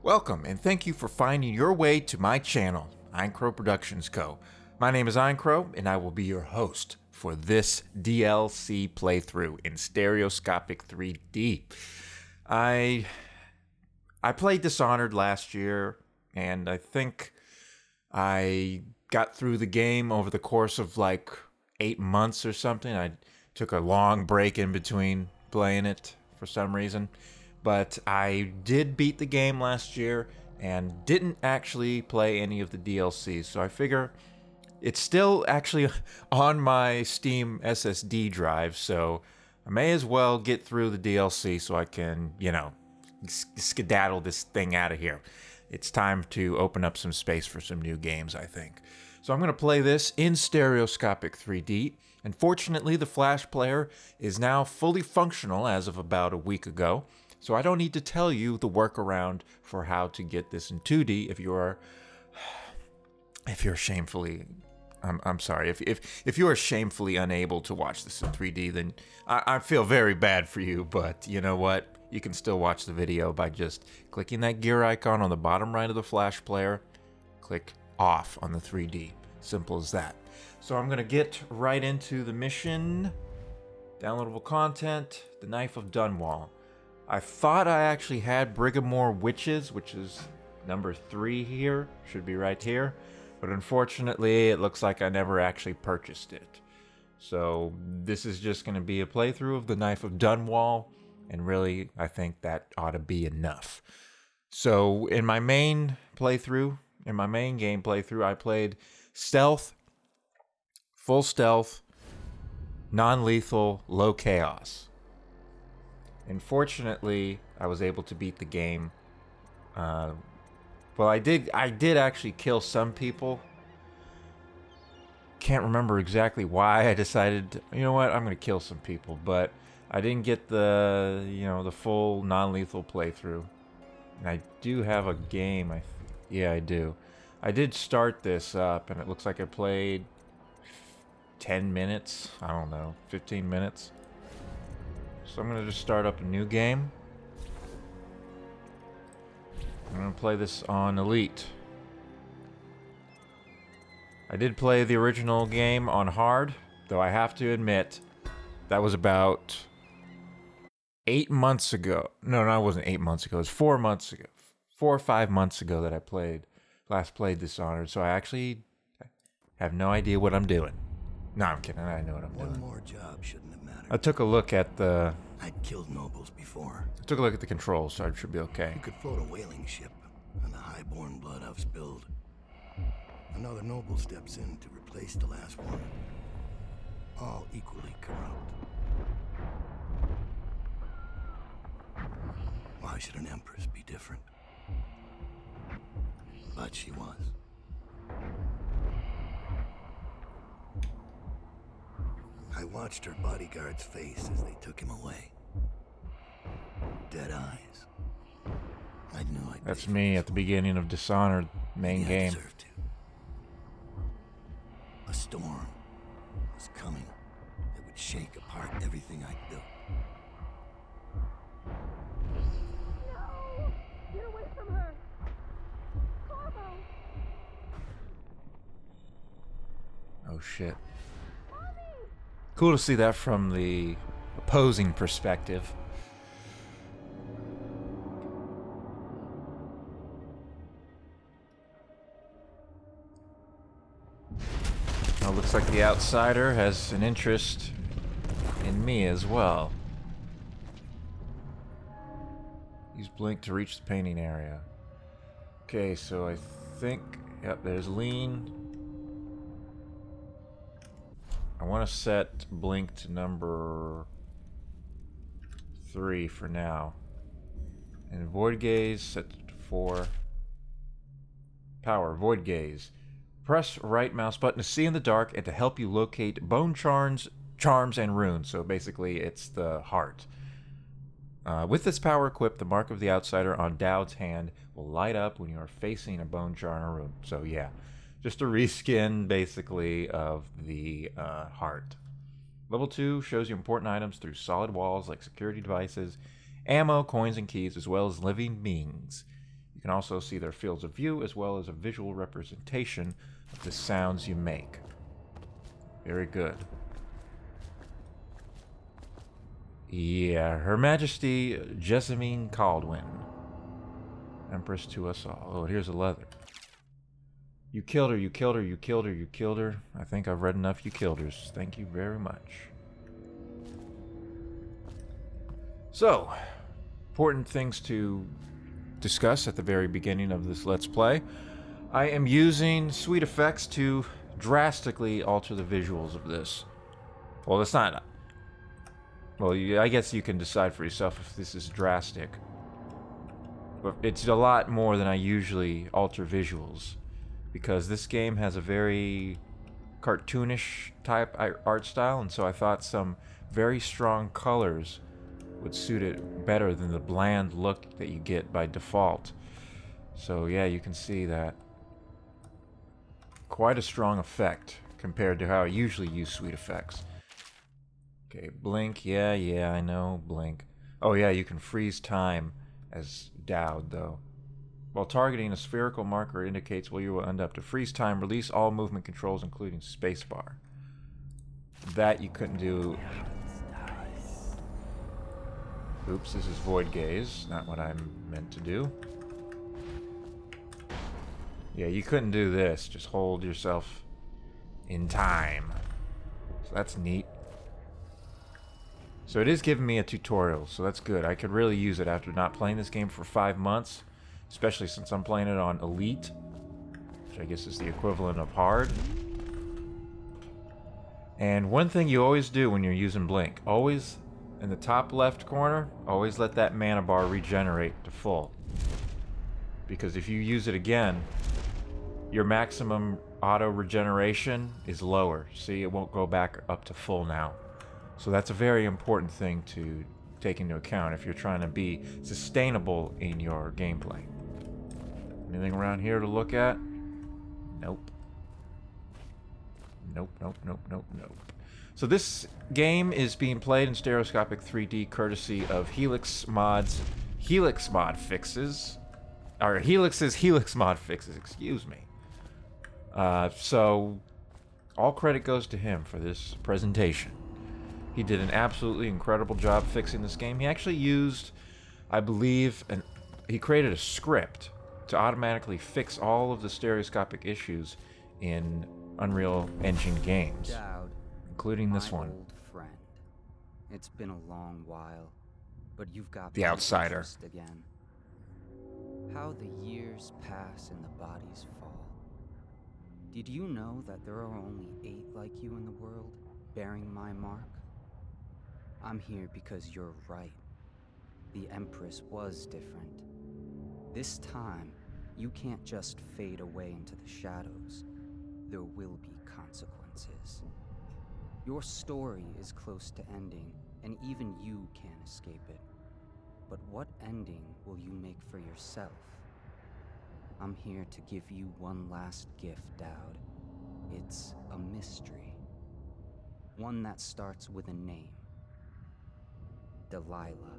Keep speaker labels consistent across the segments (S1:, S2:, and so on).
S1: Welcome, and thank you for finding your way to my channel, Eincrow Productions Co. My name is Eincrow, and I will be your host for this DLC playthrough in Stereoscopic 3D. I played Dishonored last year, and I think I got through the game over the course of like 8 months or something. I took a long break in between playing it for some reason. But I did beat the game last year and didn't actually play any of the DLCs. So I figure it's still actually on my Steam SSD drive. So I may as well get through the DLC so I can, skedaddle this thing out of here. It's time to open up some space for some new games, I think. So I'm going to play this in Stereoscopic 3D. And fortunately, the Flash player is now fully functional as of about a week ago. So I don't need to tell you the workaround for how to get this in 2D if you're shamefully, I'm sorry, if you are shamefully unable to watch this in 3D, then I feel very bad for you, but you know what? You can still watch the video by just clicking that gear icon on the bottom right of the Flash player, click off on the 3D. Simple as that. So I'm gonna get right into the mission. Downloadable content, the Knife of Dunwall. I thought I actually had Brigamore Witches, which is number 3 here, should be right here, but unfortunately it looks like I never actually purchased it. So this is just going to be a playthrough of the Knife of Dunwall, and really I think that ought to be enough. So in my main game playthrough, I played stealth, full stealth, non-lethal, low chaos. Unfortunately, I was able to beat the game. Well, I did actually kill some people. Can't remember exactly why I decided, you know what, I'm going to kill some people. But I didn't get the full non-lethal playthrough. And I do have a game. Yeah, I do. I did start this up, and it looks like I played 10 minutes. I don't know, 15 minutes. So I'm going to just start up a new game. I'm going to play this on Elite. I did play the original game on hard, though I have to admit that was about 8 months ago. No, it wasn't 8 months ago. It was 4 months ago. 4 or 5 months ago that I last played Dishonored. So I actually have no idea what I'm doing. No, I'm kidding. I know what I'm doing.
S2: One more job shouldn't have mattered.
S1: I took a look at the...
S2: I'd killed nobles before.
S1: I took a look at the controls, so I should be okay.
S2: You could float a whaling ship, and the highborn blood I've spilled. Another noble steps in to replace the last one. All equally corrupt. Why should an empress be different? But she was. I watched her bodyguard's face as they took him away. Dead eyes. I knew I'd.
S1: That's me at the beginning of Dishonored main game.
S2: I deserved to. A storm was coming that would shake apart everything I'd built.
S3: No! Get away from her! Corvo!
S1: Oh shit. Cool to see that from the opposing perspective. Well, looks like the outsider has an interest in me as well. Use blink to reach the painting area. Okay, so I think, yep, there's lean. I want to set blink to number 3 for now. And void gaze set to 4. Power, void gaze. Press right mouse button to see in the dark and to help you locate bone charms and runes. So basically it's the heart. With this power equipped, the mark of the outsider on Dowd's hand will light up when you are facing a bone charm or rune. So yeah. Just a reskin, basically, of the heart. Level 2 shows you important items through solid walls like security devices, ammo, coins, and keys, as well as living beings. You can also see their fields of view as well as a visual representation of the sounds you make. Very good. Yeah, Her Majesty Jessamine Caldwin. Empress to us all. Oh, here's a leather. You killed her, you killed her, you killed her, you killed her. I think I've read enough you killed hers. Thank you very much. So, important things to discuss at the very beginning of this Let's Play. I am using Sweet Effects to drastically alter the visuals of this. Well, it's not... Well, I guess you can decide for yourself if this is drastic. But it's a lot more than I usually alter visuals. Because this game has a very cartoonish type art style, and so I thought some very strong colors would suit it better than the bland look that you get by default. So yeah, you can see that. Quite a strong effect compared to how I usually use Sweet Effects. Okay, blink, yeah, I know, blink. Oh yeah, you can freeze time as Dowd, though. While targeting a spherical marker indicates where you will end up. To freeze time, release all movement controls, including spacebar. That you couldn't do. Oops, this is Void Gaze, not what I meant to do. Yeah, you couldn't do this. Just hold yourself in time. So that's neat. So it is giving me a tutorial, so that's good. I could really use it after not playing this game for 5 months, especially since I'm playing it on Elite, which I guess is the equivalent of Hard. And one thing you always do when you're using Blink, always in the top left corner, always let that mana bar regenerate to full. Because if you use it again, your maximum auto regeneration is lower. See, it won't go back up to full now. So that's a very important thing to take into account if you're trying to be sustainable in your gameplay. Anything around here to look at? Nope. Nope. So this game is being played in Stereoscopic 3D courtesy of Helix Mod's Helix Mod Fixes. Or Helix's Helix Mod Fixes, excuse me. So all credit goes to him for this presentation. He did an absolutely incredible job fixing this game. He actually used, I believe, he created a script to automatically fix all of the stereoscopic issues in Unreal Engine games,
S4: Dowd,
S1: including this
S4: my
S1: one.
S4: old friend. It's been a long while, but you've got
S1: The
S4: my
S1: Outsider.
S4: interest again. How the years pass and the bodies fall. Did you know that there are only 8 like you in the world, bearing my mark? I'm here because you're right. The Empress was different. This time, you can't just fade away into the shadows. There will be consequences. Your story is close to ending, and even you can't escape it. But what ending will you make for yourself? I'm here to give you one last gift, Dowd. It's a mystery. One that starts with a name.
S1: Delilah.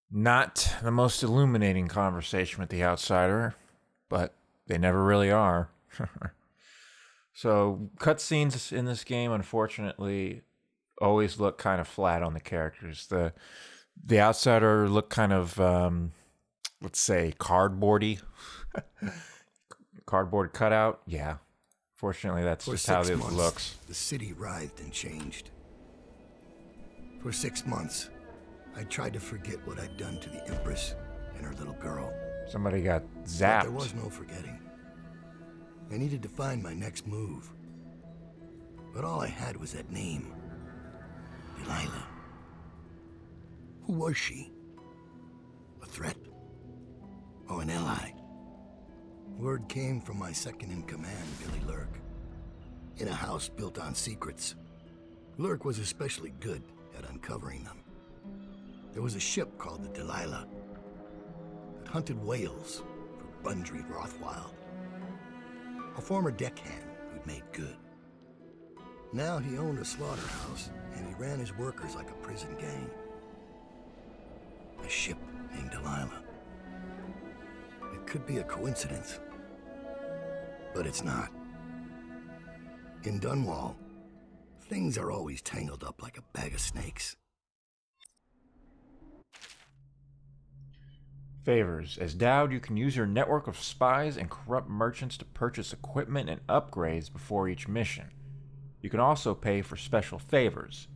S1: Not the most illuminating conversation with the Outsider, but they never really are. So, cutscenes in this game, unfortunately, always look kind of flat on the characters. The Outsider look kind of, let's say, cardboardy. Cardboard cutout, yeah. Fortunately, that's
S2: For
S1: just how
S2: 6
S1: it
S2: months,
S1: looks.
S2: The city writhed and changed. For 6 months, I tried to forget what I'd done to the Empress and her little girl.
S1: Somebody got
S2: But
S1: zapped.
S2: there was no forgetting. I needed to find my next move. But all I had was that name. Delilah. Who was she? A threat? Oh, an ally? Word came from my second-in-command, Billy Lurk. In a house built on secrets. Lurk was especially good at uncovering them. There was a ship called the Delilah that hunted whales for Bundry Rothwild. A former deckhand who'd made good. Now he owned a slaughterhouse, and he ran his workers like a prison gang. A ship named Delilah. It could be a coincidence, but it's not. In Dunwall, things are always tangled up like a bag of snakes.
S1: Favors. As Dowd, you can use your network of spies and corrupt merchants to purchase equipment and upgrades before each mission. You can also pay for special favors.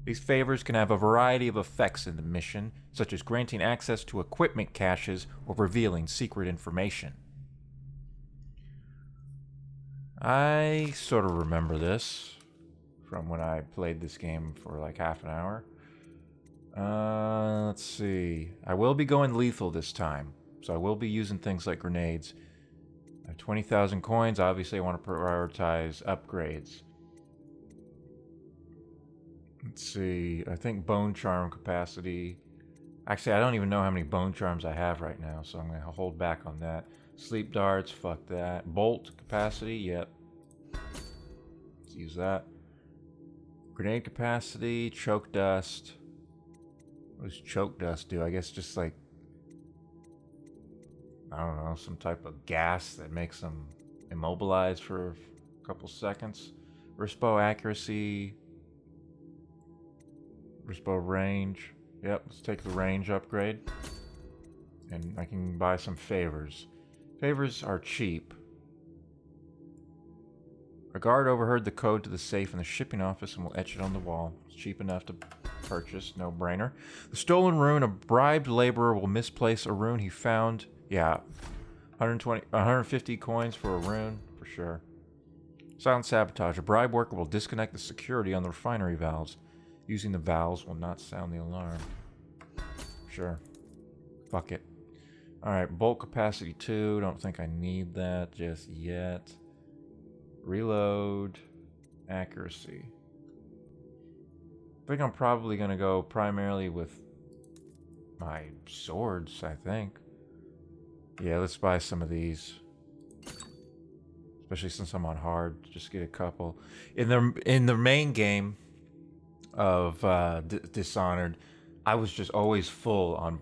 S1: These favors can have a variety of effects in the mission, such as granting access to equipment caches or revealing secret information. I sort of remember this from when I played this game for like half an hour. Let's see. I will be going lethal this time, so I will be using things like grenades. I have 20,000 coins. Obviously, I want to prioritize upgrades. Let's see. I think bone charm capacity. Actually, I don't even know how many bone charms I have right now, so I'm going to hold back on that. Sleep darts, fuck that. Bolt capacity, yep. Let's use that. Grenade capacity, choke dust. What does choke dust do? I guess just like, I don't know, some type of gas that makes them immobilized for a couple seconds. Rispo accuracy. Rispo range. Yep, let's take the range upgrade. And I can buy some favors. Favors are cheap. A guard overheard the code to the safe in the shipping office and will etch it on the wall. It's cheap enough to purchase, no brainer. The stolen rune, a bribed laborer will misplace a rune he found. Yeah, 150 coins for a rune, for sure. Silent sabotage. A bribe worker will disconnect the security on the refinery valves. Using the valves will not sound the alarm. Sure. Fuck it. Alright, bolt capacity 2. Don't think I need that just yet. Reload. Accuracy. I think I'm probably going to go primarily with my swords, I think. Yeah, let's buy some of these. Especially since I'm on hard. Just get a couple. In the main game of Dishonored, I was just always full on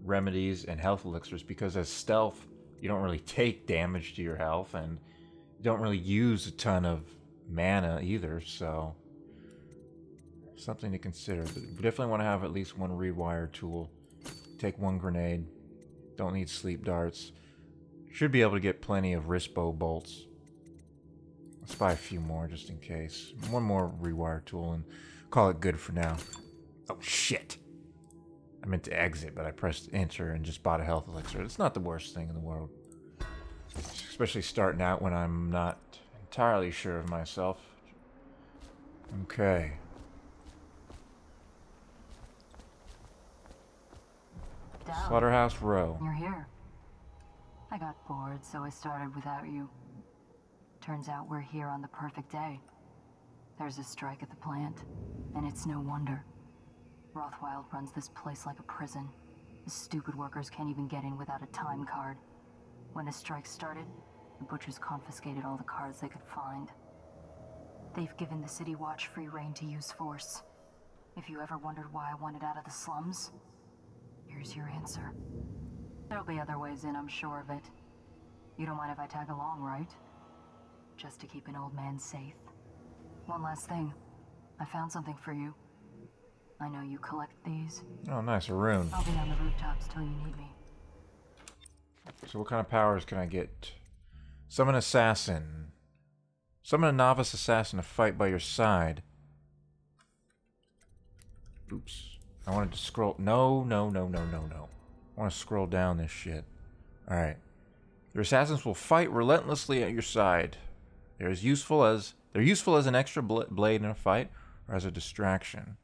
S1: remedies and health elixirs because as stealth, you don't really take damage to your health and you don't really use a ton of mana either, so something to consider. But we definitely want to have at least one rewire tool. Take one grenade. Don't need sleep darts. Should be able to get plenty of Rispo bolts. Let's buy a few more just in case. One more rewire tool and call it good for now. Oh shit. I meant to exit, but I pressed enter and just bought a health elixir. It's not the worst thing in the world. Especially starting out when I'm not entirely sure of myself. Okay.
S3: Down.
S1: Slaughterhouse Row.
S3: You're here. I got bored, so I started without you. Turns out we're here on the perfect day. There's a strike at the plant, and it's no wonder. Rothwild runs this place like a prison. The stupid workers can't even get in without a time card. When the strike started, the butchers confiscated all the cards they could find. They've given the City Watch free rein to use force. If you ever wondered why I wanted out of the slums, here's your answer. There'll be other ways in, I'm sure of it. You don't mind if I tag along, right? Just to keep an old man safe. One last thing. I found something for you. I know you collect these.
S1: Oh, nice, a rune.
S3: I'll be on the rooftops till you need me.
S1: So what kind of powers can I get? Summon Assassin. Summon a novice assassin to fight by your side. Oops. I wanted to scroll. No. I want to scroll down this shit. Alright. Your assassins will fight relentlessly at your side. They're useful as an extra blade in a fight or as a distraction.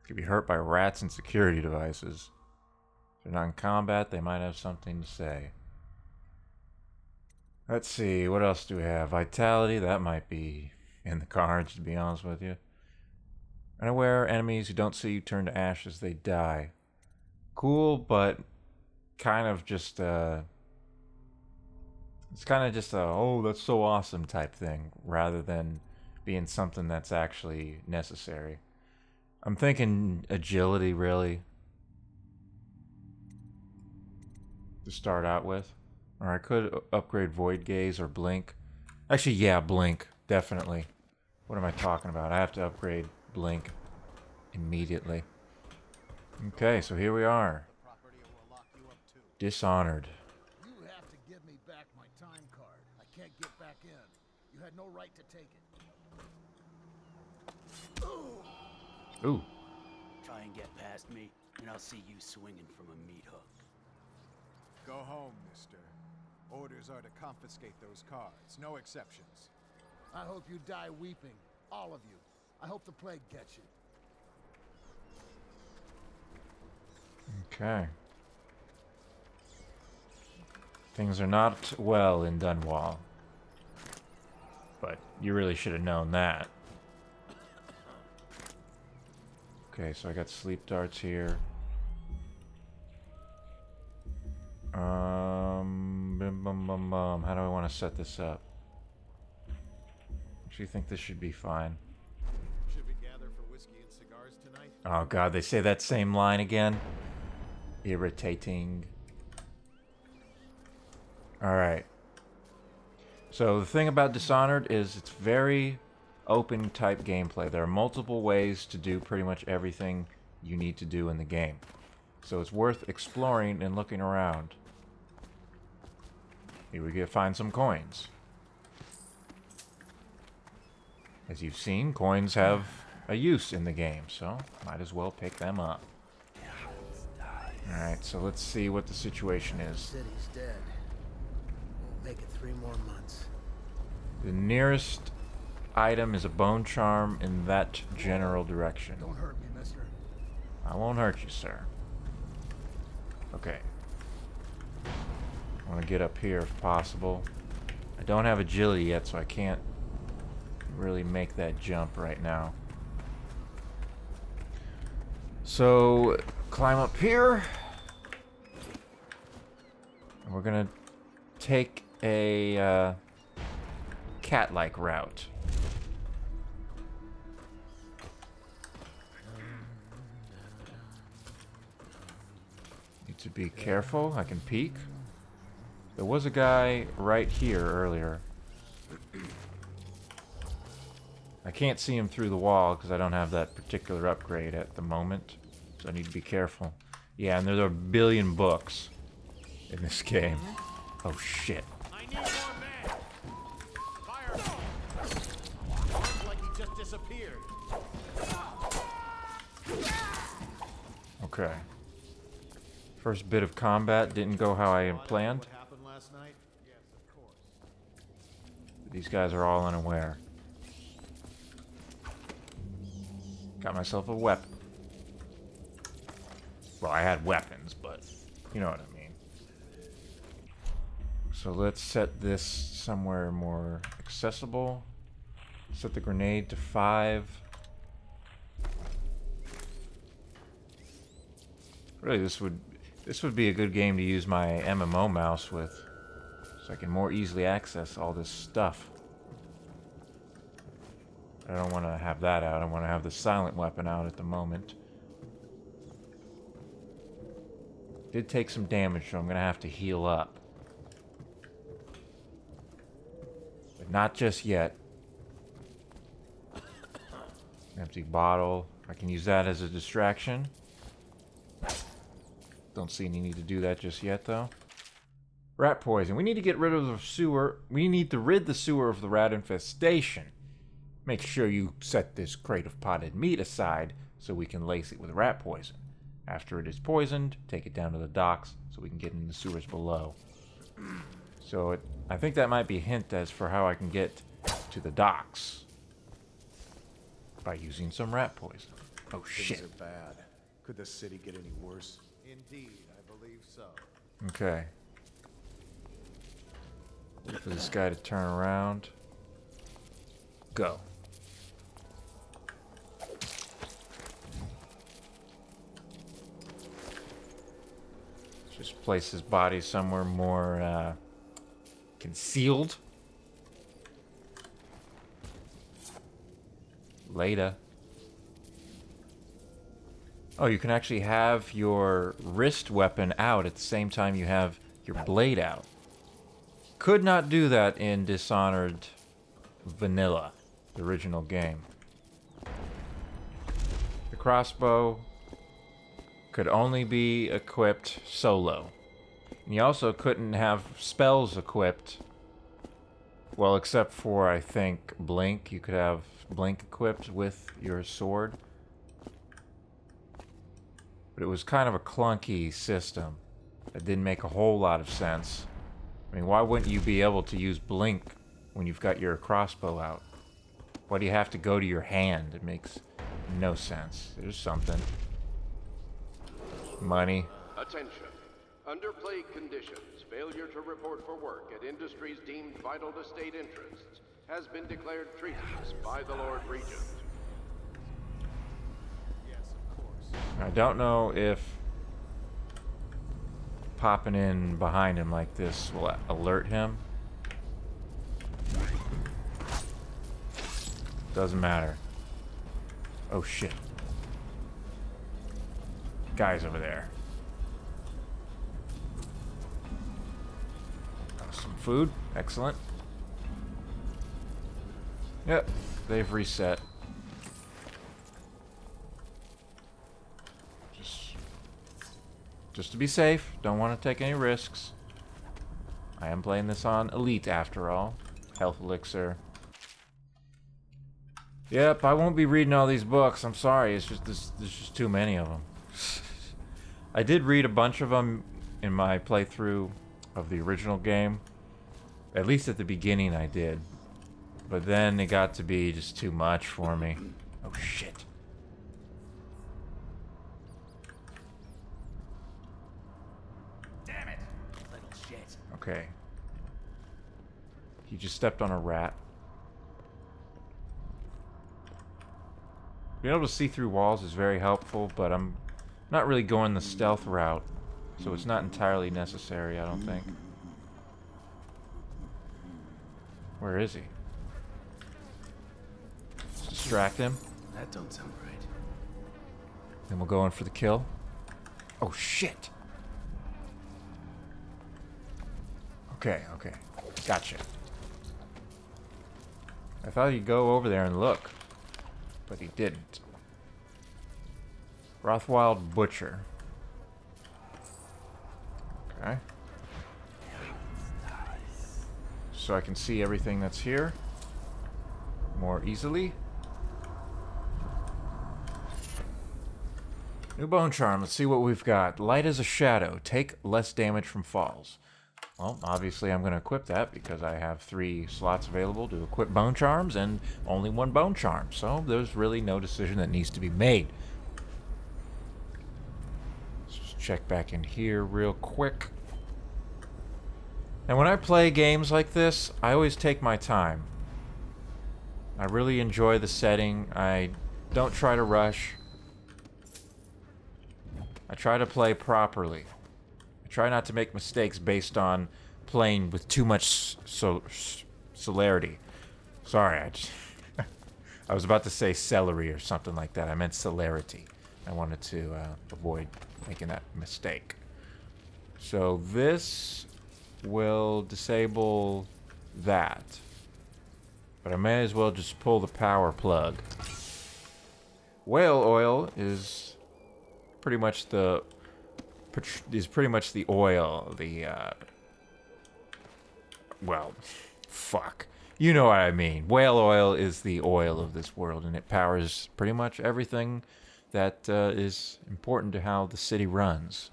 S1: Could be hurt by rats and security devices. If they're not in combat, they might have something to say. Let's see, what else do we have? Vitality, that might be in the cards, to be honest with you. Unaware enemies who don't see you turn to ash as they die. Cool, but kind of just it's kind of just a, oh, that's so awesome type thing, rather than being something that's actually necessary. I'm thinking agility, really. to start out with. Or I could upgrade Void Gaze or Blink. Actually, yeah, Blink. Definitely. What am I talking about? I have to upgrade Blink immediately. Okay, so here we are. Dishonored.
S2: You have to give me back my time card. I can't get back in. You had no right to take it.
S1: Ooh.
S5: Try and get past me, and I'll see you swinging from a meat hook.
S6: Go home, mister. Orders are to confiscate those cards. No exceptions.
S2: I hope you die weeping. All of you. I hope the plague gets you.
S1: Okay. Things are not well in Dunwall. But you really should have known that. Okay, so I got sleep darts here. Bim bum bum bum. How do I want to set this up? Actually, think this should be fine.
S6: Should we gather for whiskey and cigars tonight?
S1: Oh god, they say that same line again. Irritating. Alright. So the thing about Dishonored is it's very open type gameplay. There are multiple ways to do pretty much everything you need to do in the game. So it's worth exploring and looking around. Here we go, find some coins. As you've seen, coins have a use in the game, so might as well pick them up. Alright, so let's see what the situation is.
S2: City's dead. Won't make it 3 more months.
S1: The nearest item is a bone charm in that general direction.
S2: Don't hurt me, mister.
S1: I won't hurt you, sir. Okay. I want to get up here if possible. I don't have agility yet, so I can't really make that jump right now. So, climb up here. And we're gonna take a cat-like route. Need to be careful. I can peek. There was a guy right here earlier. I can't see him through the wall because I don't have that particular upgrade at the moment. So I need to be careful. Yeah, and there are a billion books in this game. Oh shit.
S6: I need more men! Fire! Sounds like he just disappeared.
S1: Okay. First bit of combat didn't go how I had planned.
S6: What happened last night? Yes, of course.
S1: These guys are all unaware. Got myself a weapon. Well, I had weapons, but you know what I mean. So let's set this somewhere more accessible. Set the grenade to 5. Really, this would be a good game to use my MMO mouse with, so I can more easily access all this stuff. I don't want to have that out. I want to have the silent weapon out at the moment. Did take some damage, so I'm going to have to heal up. But not just yet. Empty bottle. I can use that as a distraction. Don't see any need to do that just yet, though. Rat poison. We need to get rid of the sewer. We need to rid the sewer of the rat infestation. Make sure you set this crate of potted meat aside so we can lace it with rat poison. After it is poisoned, take it down to the docks so we can get in the sewers below. So I think that might be a hint as for how I can get to the docks. By using some rat poison. Oh shit.
S6: Things are bad. Could the city get any worse? Indeed, I believe so.
S1: Okay. Wait for this guy to turn around. Go. Just place his body somewhere more concealed. Later. Oh, you can actually have your wrist weapon out at the same time you have your blade out. Could not do that in Dishonored Vanilla, the original game. The crossbow could only be equipped solo. And you also couldn't have spells equipped. Well, except for, I think, Blink. You could have Blink equipped with your sword. But it was kind of a clunky system that didn't make a whole lot of sense. I mean, why wouldn't you be able to use Blink when you've got your crossbow out? Why do you have to go to your hand? It makes no sense. There's something. Money.
S7: Attention. Under plague conditions, failure to report for work at industries deemed vital to state interests has been declared treasonous by the Lord Regent.
S1: I don't know if popping in behind him like this will alert him. Doesn't matter. Oh shit. Guy's over there. Some food. Excellent. Yep. They've reset. Just to be safe. Don't want to take any risks. I am playing this on Elite after all. Health elixir. Yep, I won't be reading all these books. I'm sorry. It's just there's just too many of them. I did read a bunch of them in my playthrough of the original game. At least at the beginning I did. But then it got to be just too much for me. Oh shit.
S5: Damn it! Little shit.
S1: Okay. He just stepped on a rat. Being able to see through walls is very helpful, but I'm not really going the stealth route, so it's not entirely necessary, I don't think. Where is he? Let's distract him.
S5: That don't sound right.
S1: Then we'll go in for the kill. Oh shit! Okay, okay. Gotcha. I thought he'd go over there and look, but he didn't. Rothwild Butcher. Okay. So I can see everything that's here more easily. New bone charm. Let's see what we've got. Light as a shadow. Take less damage from falls. Well, obviously I'm going to equip that because I have 3 slots available to equip bone charms and only 1 bone charm. So there's really no decision that needs to be made. Let's just check back in here real quick. And when I play games like this, I always take my time. I really enjoy the setting. I don't try to rush. I try to play properly. I try not to make mistakes based on playing with too much celerity. Sorry, I was about to say celery or something like that. I meant celerity. I wanted to avoid making that mistake. So this will disable that. But I may as well just pull the power plug. Whale oil is pretty much the oil, well, fuck. You know what I mean. Whale oil is the oil of this world, and it powers pretty much everything that is important to how the city runs.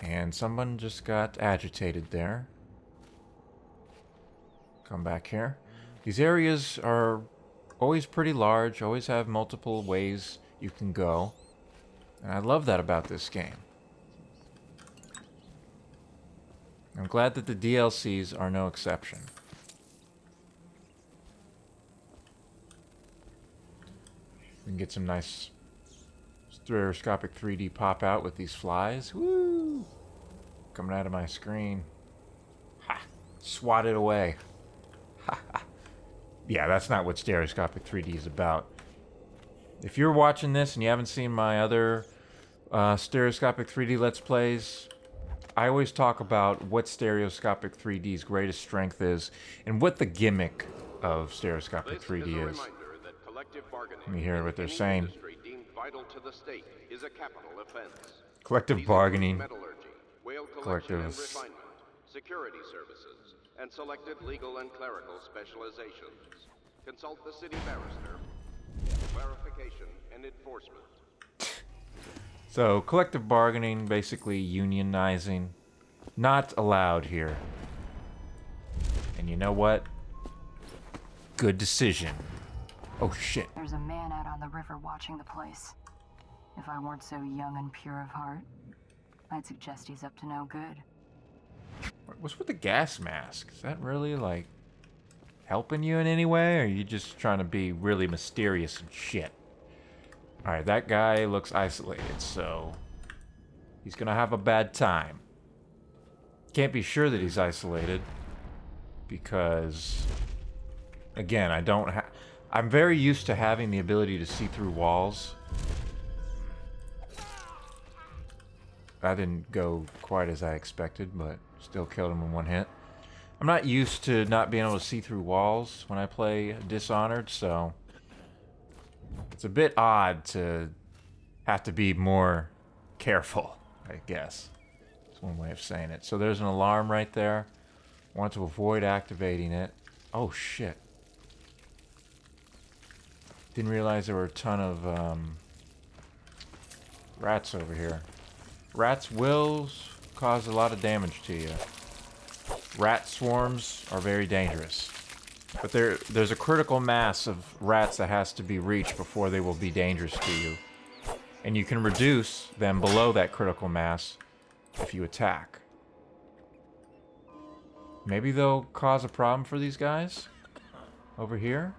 S1: And someone just got agitated there. Come back here. These areas are always pretty large, always have multiple ways you can go. And I love that about this game. I'm glad that the DLCs are no exception. We can get some nice stereoscopic 3D pop out with these flies. Woo! Coming out of my screen. Ha! Swat it away. Ha ha. Yeah, that's not what stereoscopic 3D is about. If you're watching this and you haven't seen my other Stereoscopic 3D Let's Plays. I always talk about what Stereoscopic 3D's greatest strength is and what the gimmick of Stereoscopic 3D is. Let me hear what they're saying. Collective bargaining, collective
S7: security services, and selected legal and clerical specializations. Consult the city barrister. Clarification and enforcement.
S1: So, collective bargaining, basically unionizing, not allowed here. And you know what? Good decision. Oh shit.
S3: There's a man out on the river watching the place. If I weren't so young and pure of heart, I'd suggest he's up to no good.
S1: What's with the gas mask? Is that really, like, helping you in any way? Or are you just trying to be really mysterious and shit? Alright, that guy looks isolated, so he's gonna have a bad time. Can't be sure that he's isolated because, again, I'm very used to having the ability to see through walls. That didn't go quite as I expected, but still killed him in one hit. I'm not used to not being able to see through walls when I play Dishonored, so it's a bit odd to have to be more careful, I guess. That's one way of saying it. So there's an alarm right there. I want to avoid activating it. Oh, shit. Didn't realize there were a ton of rats over here. Rats will cause a lot of damage to you. Rat swarms are very dangerous. But there's a critical mass of rats that has to be reached before they will be dangerous to you. And you can reduce them below that critical mass if you attack. Maybe they'll cause a problem for these guys over here.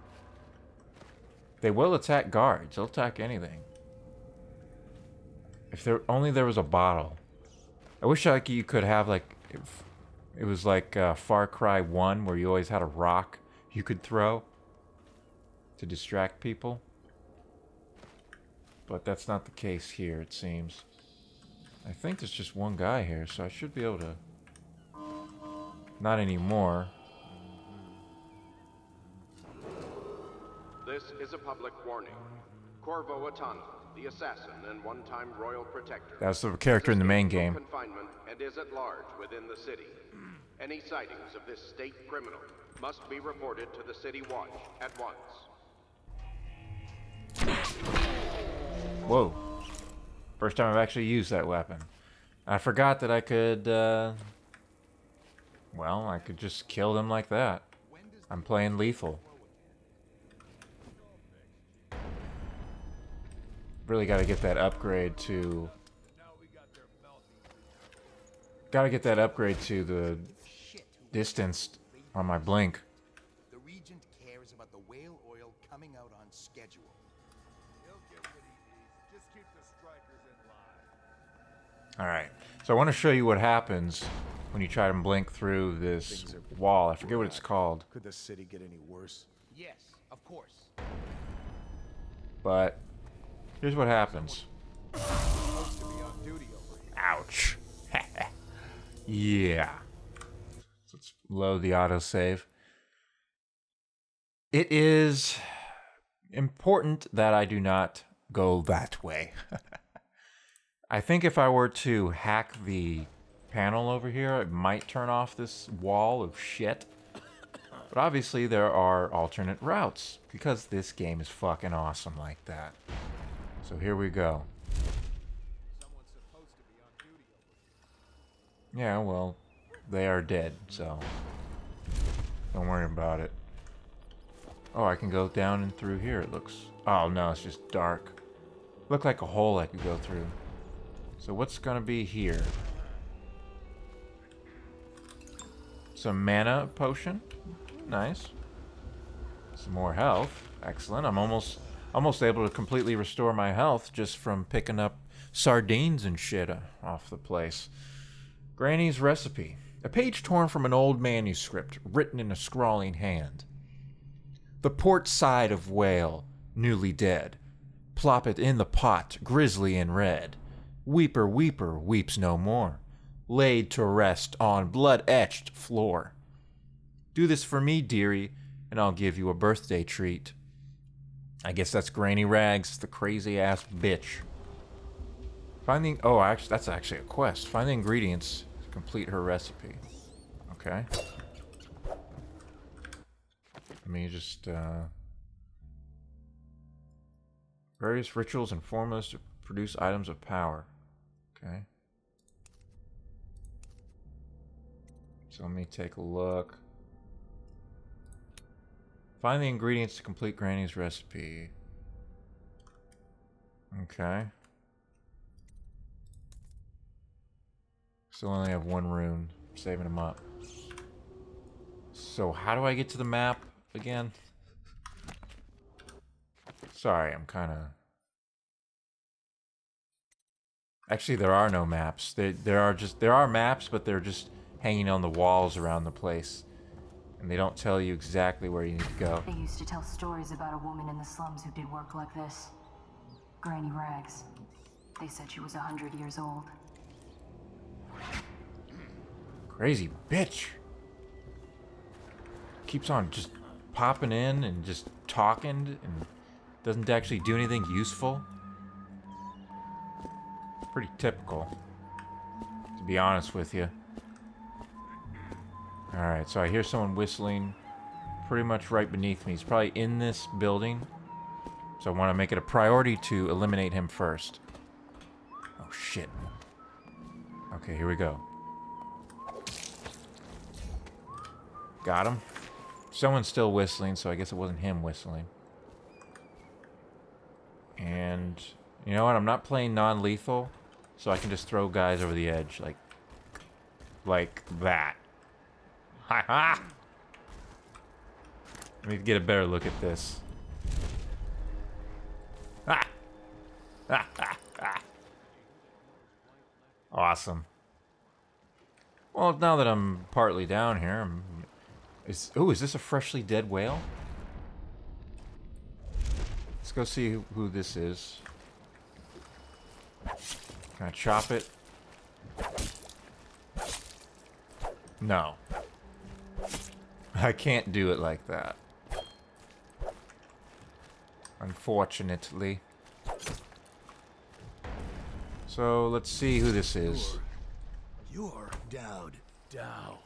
S1: They will attack guards. They'll attack anything. If there only there was a bottle. I wish you could have, like, if it was like Far Cry 1 where you always had a rock you could throw to distract people. But that's not the case here, it seems. I think there's just one guy here, so I should be able to... Not anymore.
S7: This is a public warning. Corvo Atana, the assassin and one-time royal protector.
S1: That's the character in the main game.
S7: Confinement and is at large within the city. Any sightings of this state criminal must be reported to the City Watch at once.
S1: Whoa. First time I've actually used that weapon. I forgot that I could, well, I could just kill them like that. I'm playing lethal. Really gotta get that upgrade to... Gotta get that upgrade to the distance on my blink.
S2: The Regent cares about the whale oil coming out on schedule.
S6: He'll get what he needs. Just keep the strikers in line.
S1: Alright, so I want to show you what happens when you try to blink through this wall. I forget what it's called.
S6: Could the city get any worse?
S2: Yes, of course.
S1: But here's what happens.
S6: Supposed to be on duty over here.
S1: Ouch. Yeah. So let's load the autosave. It is important that I do not go that way. I think if I were to hack the panel over here, it might turn off this wall of shit. But obviously there are alternate routes because this game is fucking awesome like that. So here we go.
S6: Someone's supposed to be on duty over here.
S1: Yeah, well, they are dead, so don't worry about it. Oh, I can go down and through here, it looks... Oh, no, it's just dark. Looked like a hole I could go through. So what's gonna be here? Some mana potion. Nice. Some more health. Excellent. I'm almost able to completely restore my health just from picking up sardines and shit off the place. Granny's recipe. A page torn from an old manuscript, written in a scrawling hand. The port side of whale, newly dead. Plop it in the pot, grisly and red. Weeper, weeper, weeps no more. Laid to rest on blood-etched floor. Do this for me, dearie, and I'll give you a birthday treat. I guess that's Granny Rags, the crazy-ass bitch. Actually, that's actually a quest. Find the ingredients to complete her recipe. Okay. Let me just, various rituals and formulas to produce items of power. Okay. So let me take a look. Find the ingredients to complete Granny's recipe. Okay. Still only have one rune. Saving them up. So how do I get to the map again? Sorry, I'm kind of... Actually, there are no maps. There are maps, but they're just hanging on the walls around the place. And they don't tell you exactly where you need to go.
S3: They used to tell stories about a woman in the slums who did work like this. Granny Rags. They said she was 100 years old.
S1: Crazy bitch. Keeps on just popping in and just talking and doesn't actually do anything useful. Pretty typical, to be honest with you. Alright, so I hear someone whistling pretty much right beneath me. He's probably in this building. So I want to make it a priority to eliminate him first. Oh shit. Okay, here we go. Got him. Someone's still whistling, so I guess it wasn't him whistling. And you know what? I'm not playing non-lethal, so I can just throw guys over the edge like that. Ha ha! Let me get a better look at this. Ha! Ha ha ha! Awesome. Well, now that I'm partly down here, is this a freshly dead whale? Let's go see who this is. Can I chop it? No. I can't do it like that. Unfortunately. So, let's see who this is.
S2: You're Dowd.
S8: Dowd.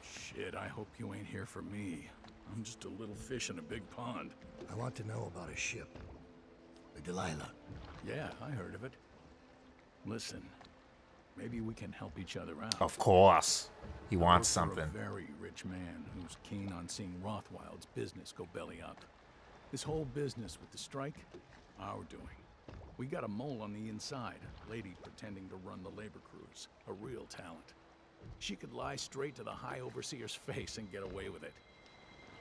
S8: Shit, I hope you ain't here for me. I'm just a little fish in a big pond.
S2: I want to know about a ship. The Delilah.
S8: Yeah, I heard of it. Listen, maybe we can help each other out.
S1: Of course. He wants
S8: I work for
S1: something.
S8: A very rich man who's keen on seeing Rothwild's business go belly up. This whole business with the strike, our doing. We got a mole on the inside, a lady pretending to run the labor crews, a real talent. She could lie straight to the High Overseer's face and get away with it.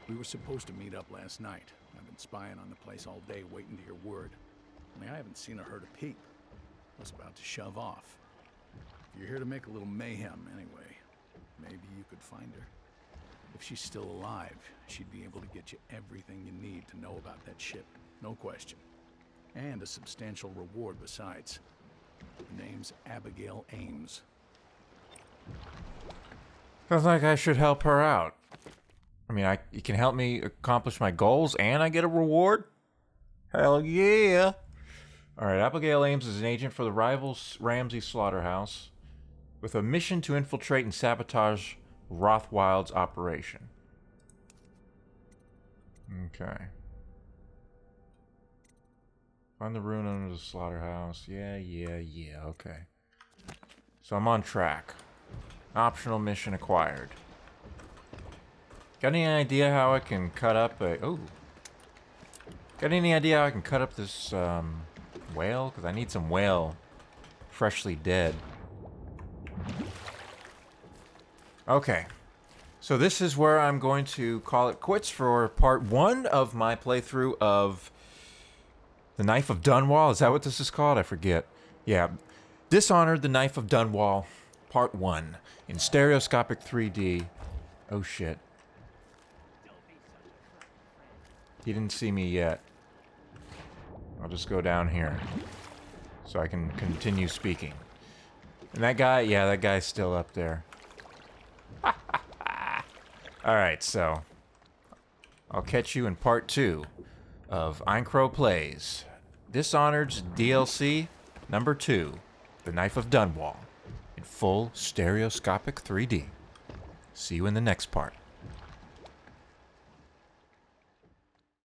S8: We were supposed to meet up last night. I've been spying on the place all day, waiting to hear word. Only I haven't seen or heard a peep. I was about to shove off. If you're here to make a little mayhem anyway, maybe you could find her. If she's still alive, she'd be able to get you everything you need to know about that ship. No question. And a substantial reward besides. Her name's Abigail Ames.
S1: Sounds like I should help her out. I mean, you can help me accomplish my goals and I get a reward? Hell yeah! Alright, Abigail Ames is an agent for the rival Ramsey Slaughterhouse with a mission to infiltrate and sabotage Rothwild's operation. Okay. Find the rune under the slaughterhouse. Yeah, okay. So I'm on track. Optional mission acquired. Got any idea how I can cut up a... Oh. Got any idea how I can cut up this whale? Because I need some whale freshly dead. Okay. So this is where I'm going to call it quits for part 1 of my playthrough of The Knife of Dunwall. Is that what this is called? I forget. Yeah. Dishonored, The Knife of Dunwall, part 1 in Stereoscopic 3D. Oh shit. He didn't see me yet. I'll just go down here. so I can continue speaking. And that guy, yeah, that guy's still up there. Alright, so I'll catch you in part 2 of Eincrow Plays Dishonored's DLC number 2, The Knife of Dunwall, in full stereoscopic 3D. See you in the next part.